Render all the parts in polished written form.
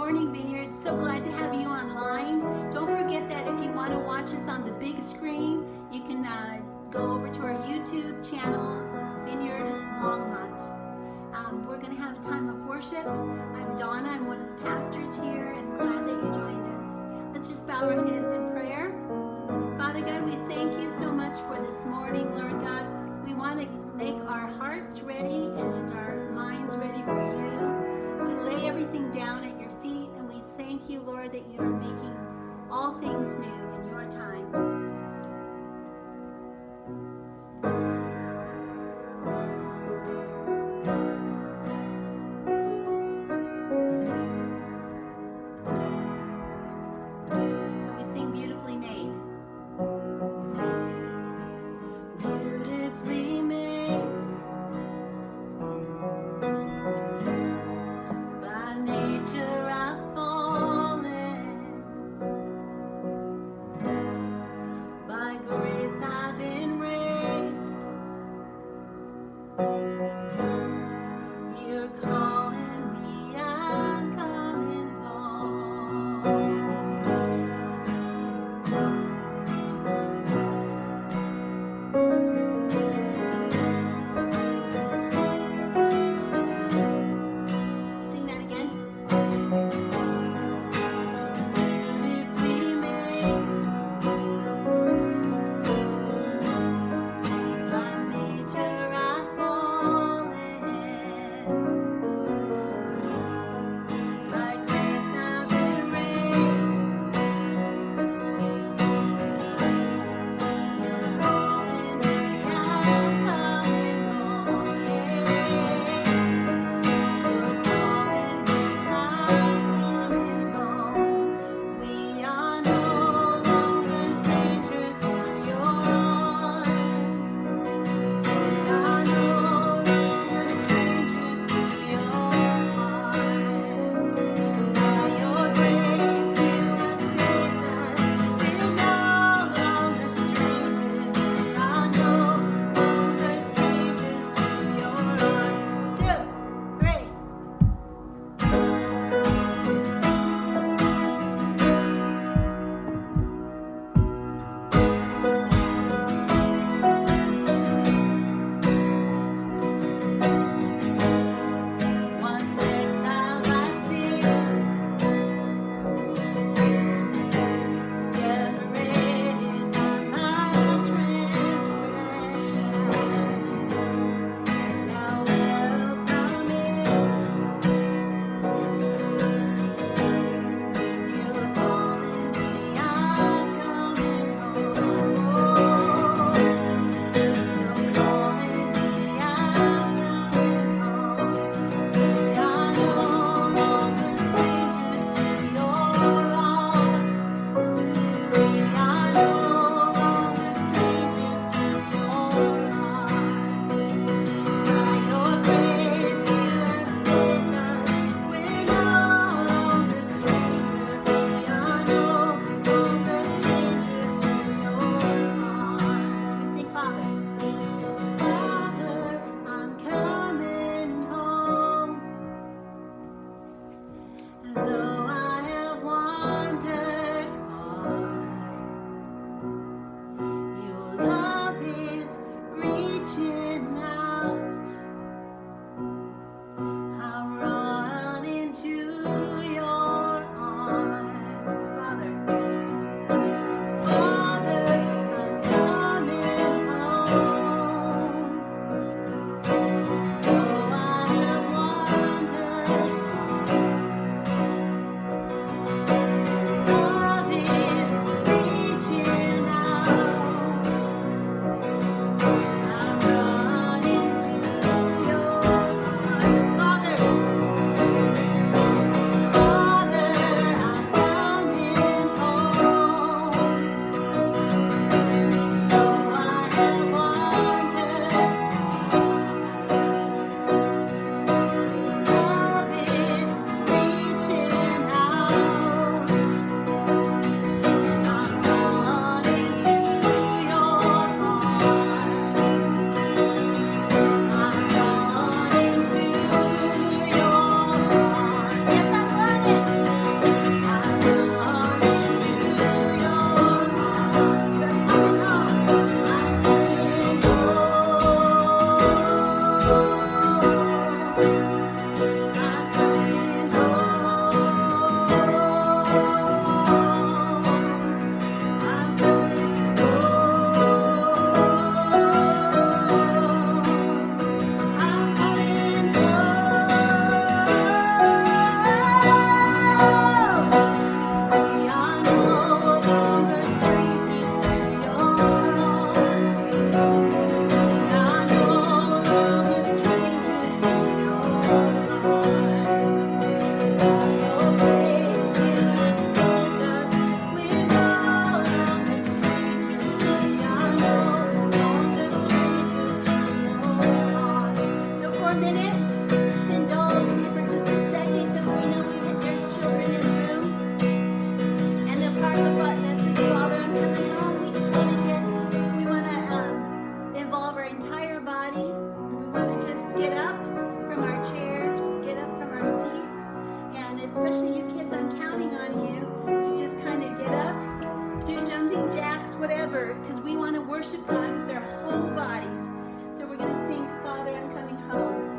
morning, Vineyard. So glad to have you online. Don't forget that if you want to watch us on the big screen, you can go over to our YouTube channel, Vineyard Longmont. We're going to have a time of worship. I'm Donna. I'm one of the pastors here, and glad that you joined us. Let's just bow our heads in prayer. Father God, we thank you so much for this morning, Lord God. We want to make our hearts ready and our minds ready for you. We lay everything down at your feet, and we thank you, Lord, that you are making all things new in your time. especially you kids, I'm counting on you to just kind of get up, do jumping jacks, whatever, because we want to worship God with our whole bodies. So we're going to sing, Father, I'm coming home.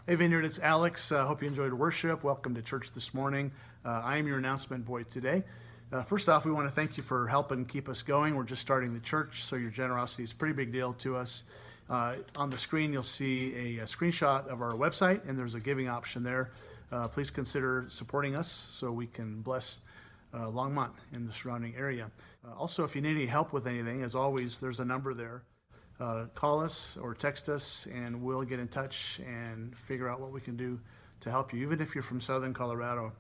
Hey Vineyard, it's Alex. Hope you enjoyed worship. Welcome to church this morning. I am your announcement boy today. First off, we want to thank you for helping keep us going. We're just starting the church, so your generosity is a pretty big deal to us. On the screen, you'll see a screenshot of our website, and there's a giving option there. Please consider supporting us so we can bless Longmont and the surrounding area. Also, if you need any help with anything, as always, there's a number there. Call us or text us, and we'll get in touch and figure out what we can do to help you. Even if you're from Southern Colorado,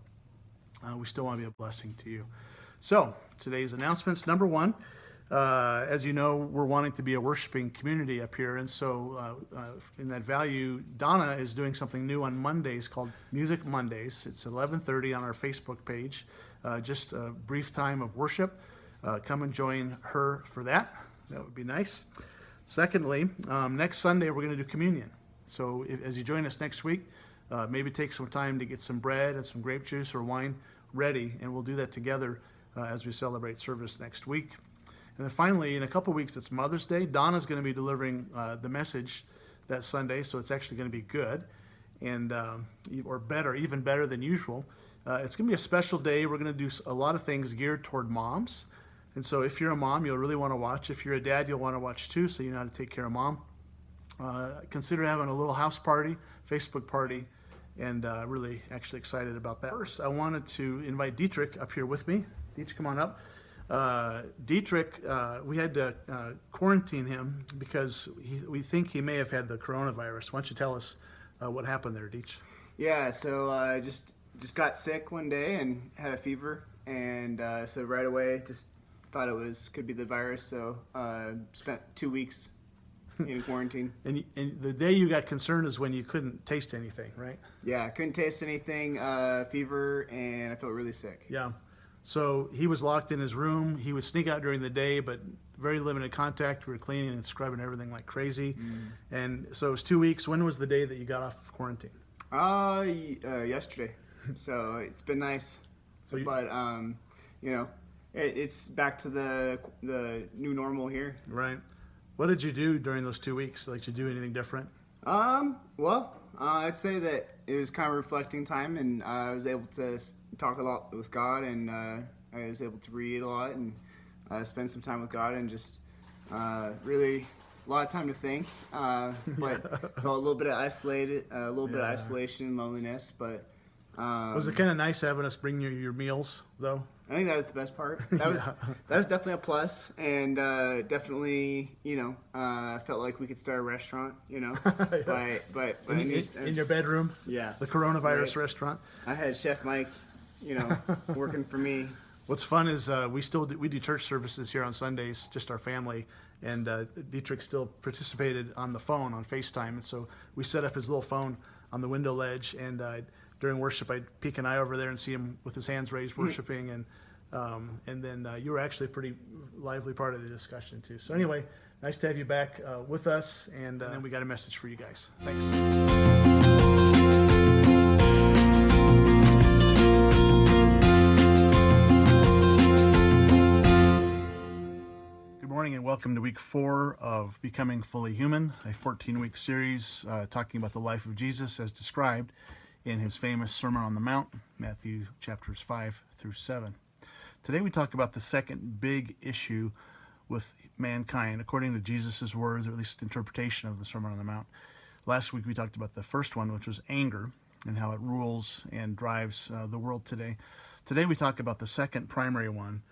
we still want to be a blessing to you. So, today's announcements. Number one, as you know, we're wanting to be a worshiping community up here, and so in that value, Donna is doing something new on Mondays called Music Mondays. It's 11:30 on our Facebook page. Just a brief time of worship. Come and join her for that. That would be nice. Secondly, next Sunday we're going to do communion. So as you join us next week, maybe take some time to get some bread and some grape juice or wine ready, and we'll do that together as we celebrate service next week. And then finally, in a couple weeks, it's Mother's Day. Donna's going to be delivering the message that Sunday, so it's actually going to be good, and or better, even better than usual. It's going to be a special day. We're going to do a lot of things geared toward moms. And so if you're a mom, you'll really want to watch. If you're a dad, you'll want to watch too, so you know how to take care of mom. Consider having a little house party, Facebook party, and really actually excited about that. First, I wanted to invite Dietrich up here with me. Dietrich, come on up. Dietrich, we had to quarantine him because we think he may have had the coronavirus. Why don't you tell us what happened there, Dietrich? Yeah, so just just got sick one day and had a fever, and so right away just thought could be the virus. So spent 2 weeks in quarantine. And the day you got concerned is when you couldn't taste anything, right? Yeah, I couldn't taste anything, fever, and I felt really sick. Yeah. So he was locked in his room. He would sneak out during the day, but very limited contact. We were cleaning and scrubbing everything like crazy. And so it was 2 weeks. When was the day that you got off of quarantine? Yesterday. So it's been nice. So but it's back to the new normal here. Right. What did you do during those 2 weeks? Did you do anything different? Well, I'd say that it was kind of reflecting time, and I was able to talk a lot with God, and I was able to read a lot and spend some time with God, and just really a lot of time to think. But felt a little bit of isolation, and loneliness. But Was it kind of nice having us bring you your meals, though? I think that was the best part. That was definitely a plus, and definitely felt like we could start a restaurant. But in your bedroom. Yeah, The coronavirus right. restaurant. I had Chef Mike, working for me. What's fun is we do church services here on Sundays, just our family, and Dietrich still participated on the phone on FaceTime, and so we set up his little phone on the window ledge, and during worship I'd peek an eye over there and see him with his hands raised worshiping, and then you were actually a pretty lively part of the discussion too. So anyway, nice to have you back with us, and then we got a message for you guys. Thanks. Good morning and welcome to week 4 of Becoming Fully Human, a 14-week series talking about the life of Jesus as described in his famous Sermon on the Mount, Matthew chapters 5 through 7. Today we talk about the second big issue with mankind, according to Jesus' words, or at least interpretation of the Sermon on the Mount. Last week we talked about the first one, which was anger, and how it rules and drives the world today. Today we talk about the second primary one,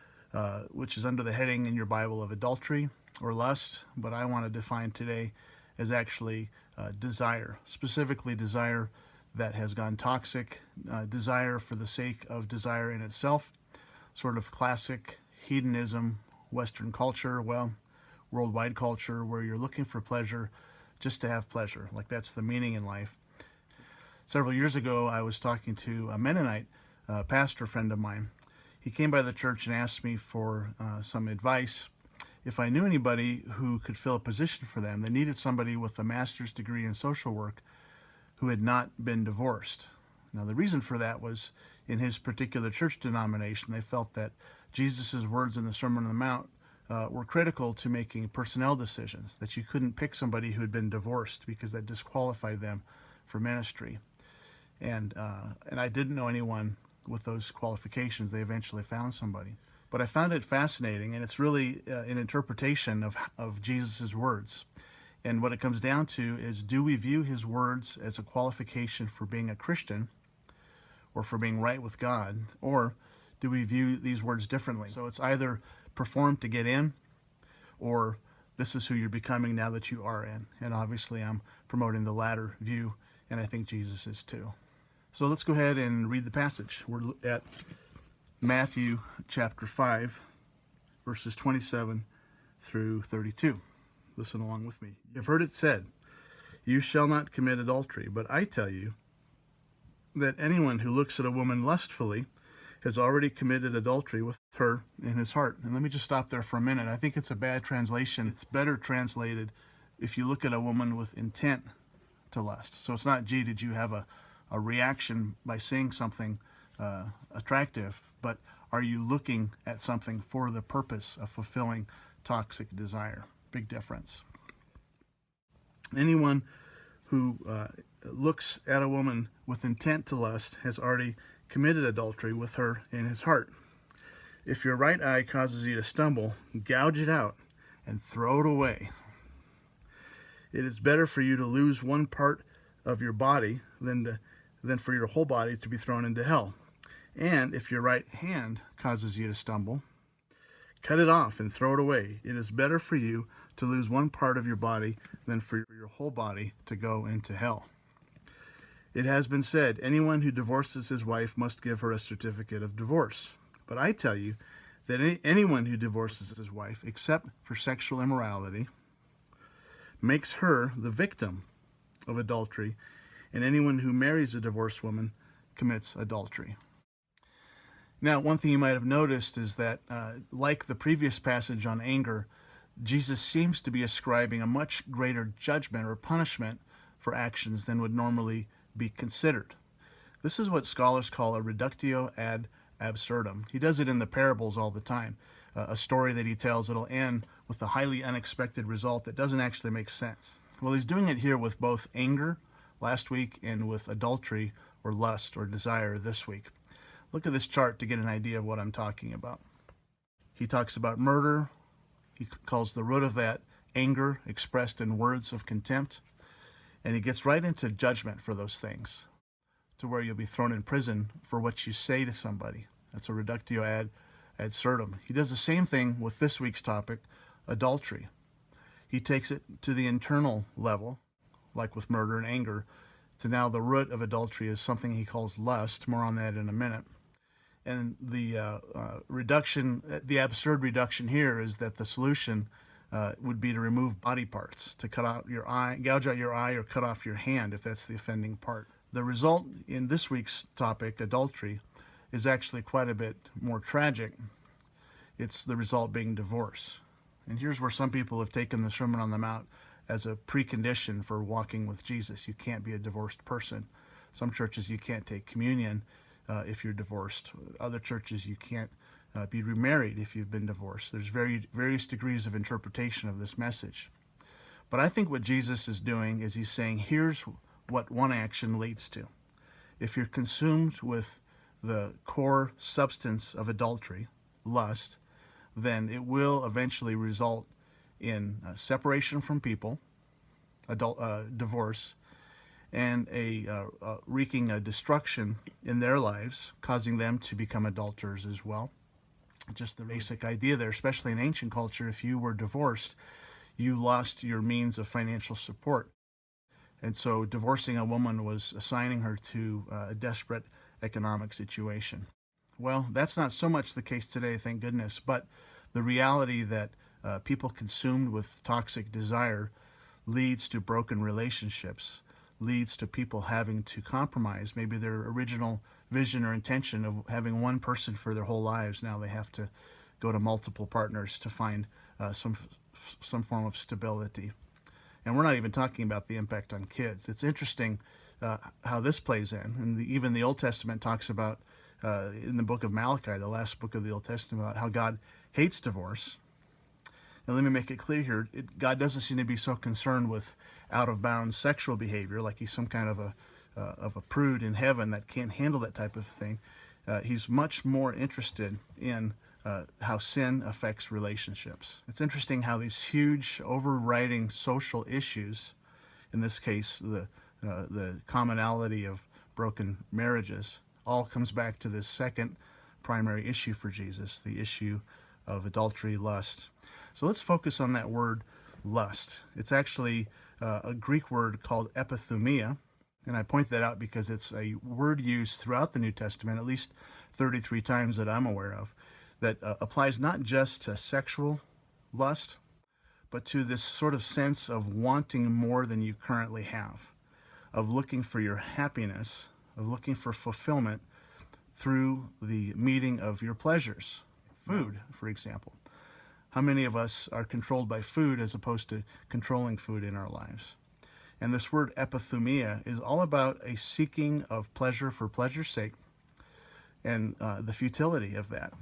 which is under the heading in your Bible of adultery or lust, but I want to define today as actually desire, specifically desire that has gone toxic, desire for the sake of desire in itself, sort of classic hedonism, Western culture, worldwide culture, where you're looking for pleasure just to have pleasure, like that's the meaning in life. Several years ago, I was talking to a Mennonite pastor friend of mine. He came by the church and asked me for some advice if I knew anybody who could fill a position for them. They needed somebody with a master's degree in social work who had not been divorced. Now, the reason for that was in his particular church denomination, they felt that Jesus' words in the Sermon on the Mount were critical to making personnel decisions, that you couldn't pick somebody who had been divorced because that disqualified them for ministry. And I didn't know anyone with those qualifications. They eventually found somebody. But I found it fascinating, and it's really an interpretation of Jesus' words. And what it comes down to is, do we view his words as a qualification for being a Christian or for being right with God, or do we view these words differently? So it's either perform to get in, or this is who you're becoming now that you are in. And obviously I'm promoting the latter view, and I think Jesus is too. So let's go ahead and read the passage. We're at Matthew chapter 5, verses 27 through 32. Listen along with me. You've heard it said, you shall not commit adultery, but I tell you that anyone who looks at a woman lustfully has already committed adultery with her in his heart. And let me just stop there for a minute. I think it's a bad translation. It's better translated if you look at a woman with intent to lust. So it's not, gee, did you have a reaction by seeing something attractive, but are you looking at something for the purpose of fulfilling toxic desire? Big difference. Anyone who looks at a woman with intent to lust has already committed adultery with her in his heart. If your right eye causes you to stumble, gouge it out and throw it away. It is better for you to lose one part of your body than for your whole body to be thrown into hell. And if your right hand causes you to stumble, cut it off and throw it away. It is better for you to lose one part of your body than for your whole body to go into hell. It has been said, anyone who divorces his wife must give her a certificate of divorce. But I tell you that anyone who divorces his wife, except for sexual immorality, makes her the victim of adultery, and anyone who marries a divorced woman commits adultery. Now, one thing you might have noticed is that, like the previous passage on anger, Jesus seems to be ascribing a much greater judgment or punishment for actions than would normally be considered. This is what scholars call a reductio ad absurdum. He does it in the parables all the time. A story that he tells, it'll end with a highly unexpected result that doesn't actually make sense. Well, he's doing it here with both anger last week and with adultery or lust or desire this week. Look at this chart to get an idea of what I'm talking about. He talks about murder. He calls the root of that anger expressed in words of contempt. And he gets right into judgment for those things, to where you'll be thrown in prison for what you say to somebody. That's a reductio ad absurdum. He does the same thing with this week's topic, adultery. He takes it to the internal level, like with murder and anger, to now the root of adultery is something he calls lust. More on that in a minute. And the reduction, the absurd reduction here is that the solution would be to remove body parts, to cut out your eye, gouge out your eye, or cut off your hand if that's the offending part. The result in this week's topic, adultery, is actually quite a bit more tragic. It's the result being divorce. And here's where some people have taken the Sermon on the Mount as a precondition for walking with Jesus. You can't be a divorced person. Some churches you can't take communion if you're divorced. Other churches you can't be remarried if you've been divorced. There's various degrees of interpretation of this message. But I think what Jesus is doing is he's saying, here's what one action leads to. If you're consumed with the core substance of adultery, lust, then it will eventually result in separation from people, divorce, and wreaking a destruction in their lives, causing them to become adulterers as well. Just the basic idea there, especially in ancient culture, if you were divorced, you lost your means of financial support. And so divorcing a woman was assigning her to a desperate economic situation. Well, that's not so much the case today, thank goodness, but the reality that people consumed with toxic desire leads to broken relationships, leads to people having to compromise maybe their original vision or intention of having one person for their whole lives. Now they have to go to multiple partners to find some form of stability. And we're not even talking about the impact on kids. It's interesting how this plays in. And even the Old Testament talks about, in the book of Malachi, the last book of the Old Testament, about how God hates divorce. And let me make it clear here, God doesn't seem to be so concerned with out-of-bounds sexual behavior, like he's some kind of a prude in heaven that can't handle that type of thing. He's much more interested in how sin affects relationships. It's interesting how these huge overriding social issues, in this case the commonality of broken marriages, all comes back to this second primary issue for Jesus, the issue of adultery, lust. So let's focus on that word lust. It's actually a Greek word called epithumia, and I point that out because it's a word used throughout the New Testament, at least 33 times that I'm aware of, that applies not just to sexual lust, but to this sort of sense of wanting more than you currently have, of looking for your happiness, of looking for fulfillment through the meeting of your pleasures. Food, for example. How many of us are controlled by food as opposed to controlling food in our lives? And this word epithumia is all about a seeking of pleasure for pleasure's sake and the futility of that.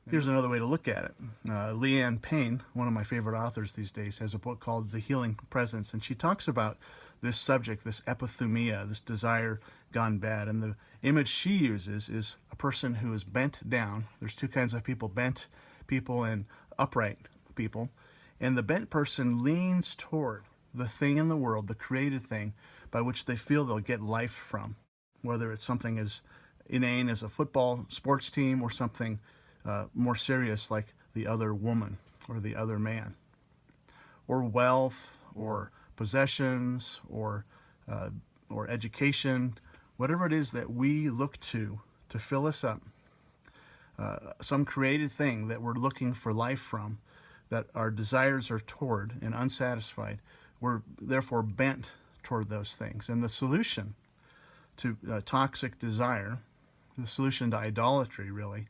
Here's another way to look at it. Leanne Payne, one of my favorite authors these days, has a book called The Healing Presence, and she talks about this subject, this epithumia, this desire gone bad. And the image she uses is a person who is bent down. There's two kinds of people, bent people and upright people. And the bent person leans toward the thing in the world, the created thing, by which they feel they'll get life from, whether it's something as inane as a football sports team or something more serious like the other woman or the other man, or wealth or possessions or education Whatever it is that we look to fill us up, some created thing that we're looking for life from, that our desires are toward and unsatisfied, we're therefore bent toward those things. And the solution to toxic desire, the solution to idolatry really,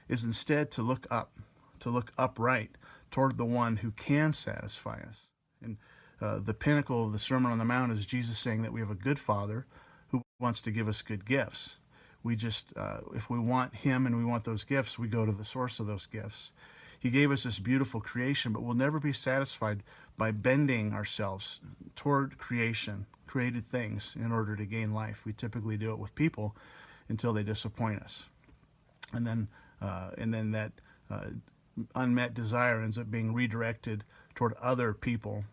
is instead to look up, to look upright toward the one who can satisfy us. And the pinnacle of the Sermon on the Mount is Jesus saying that we have a good Father who wants to give us good gifts. We just, if we want him and we want those gifts, we go to the source of those gifts. He gave us this beautiful creation, but we'll never be satisfied by bending ourselves toward creation, created things, in order to gain life. We typically do it with people until they disappoint us. And then that unmet desire ends up being redirected toward other people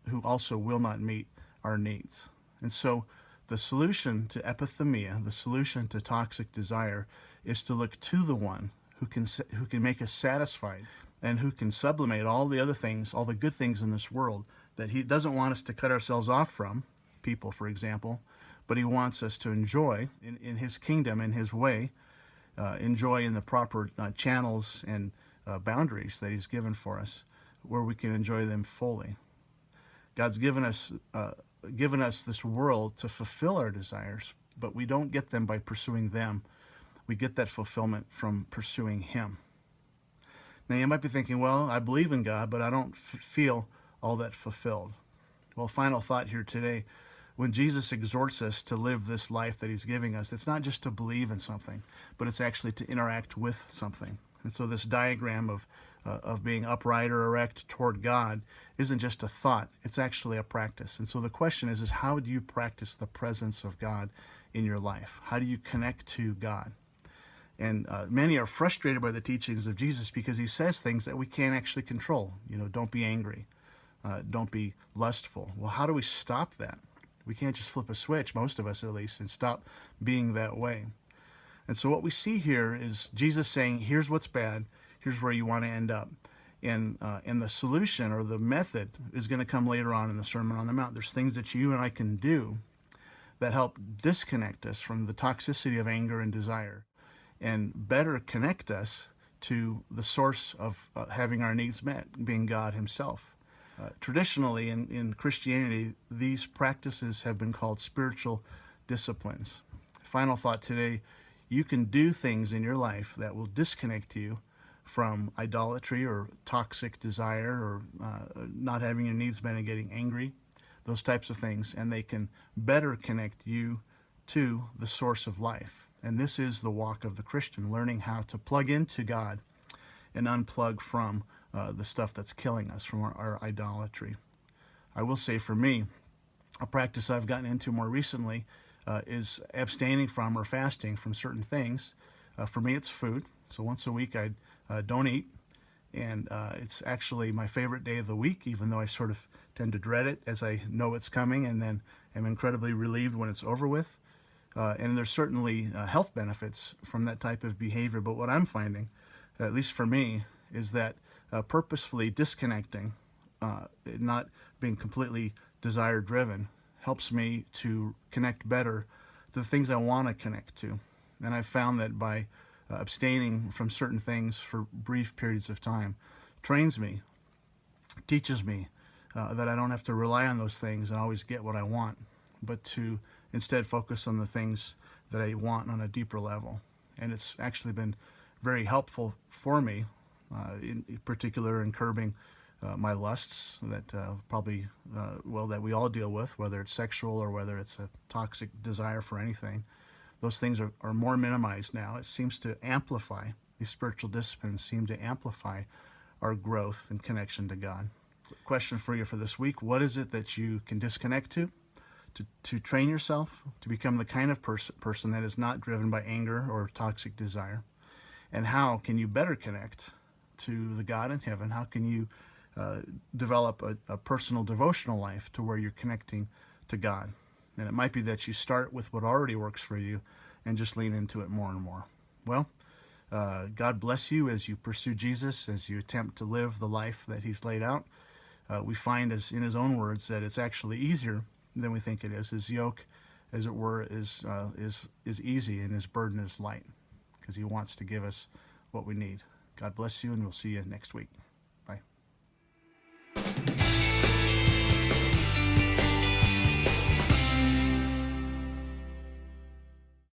who also will not meet our needs. And so the solution to epithemia, the solution to toxic desire, is to look to the one who can make us satisfied and who can sublimate all the other things, all the good things in this world that he doesn't want us to cut ourselves off from, people, for example, but he wants us to enjoy in his kingdom, in his way, enjoy in the proper channels and boundaries that he's given for us, where we can enjoy them fully. God's given us this world to fulfill our desires, but we don't get them by pursuing them. We get that fulfillment from pursuing him. Now you might be thinking, well, I believe in God, but I don't feel all that fulfilled. Well, final thought here today. When Jesus exhorts us to live this life that he's giving us, it's not just to believe in something, but it's actually to interact with something. And so this diagram of being upright or erect toward God isn't just a thought, it's actually a practice. And so the question is how do you practice the presence of God in your life? How do you connect to God? And many are frustrated by the teachings of Jesus because he says things that we can't actually control. You know, don't be angry, don't be lustful. Well, how do we stop that? We can't just flip a switch, most of us at least, and stop being that way. And so what we see here is Jesus saying, here's what's bad, here's where you want to end up. And the solution or the method is going to come later on in the Sermon on the Mount. There's things that you and I can do that help disconnect us from the toxicity of anger and desire and better connect us to the source of having our needs met, being God himself. Traditionally in Christianity, these practices have been called spiritual disciplines. Final thought today, you can do things in your life that will disconnect you from idolatry or toxic desire or not having your needs met and getting angry, those types of things, and they can better connect you to the source of life. And this is the walk of the Christian, learning how to plug into God and unplug from the stuff that's killing us, from our idolatry. I will say for me, a practice I've gotten into more recently is abstaining from or fasting from certain things. For me, it's food. So once a week I don't eat. And it's actually my favorite day of the week, even though I sort of tend to dread it as I know it's coming and then am incredibly relieved when it's over with. And there's certainly health benefits from that type of behavior. But what I'm finding, at least for me, is that purposefully disconnecting, not being completely desire-driven, helps me to connect better to the things I want to connect to. And I've found that by abstaining from certain things for brief periods of time trains me, teaches me that I don't have to rely on those things and always get what I want, but to instead focus on the things that I want on a deeper level. And it's actually been very helpful for me, in particular in curbing my lusts that that we all deal with, whether it's sexual or whether it's a toxic desire for anything. Those things are more minimized now. It seems to amplify, these spiritual disciplines seem to amplify our growth and connection to God. Question for you for this week: what is it that you can disconnect to train yourself to become the kind of person that is not driven by anger or toxic desire? And how can you better connect to the God in heaven? How can you develop a personal devotional life to where you're connecting to God? And it might be that you start with what already works for you and just lean into it more and more. Well, God bless you as you pursue Jesus, as you attempt to live the life that he's laid out. We find, as in his own words, that it's actually easier than we think it is. His yoke as it were, is easy and his burden is light, because he wants to give us what we need. God bless you, and we'll see you next week.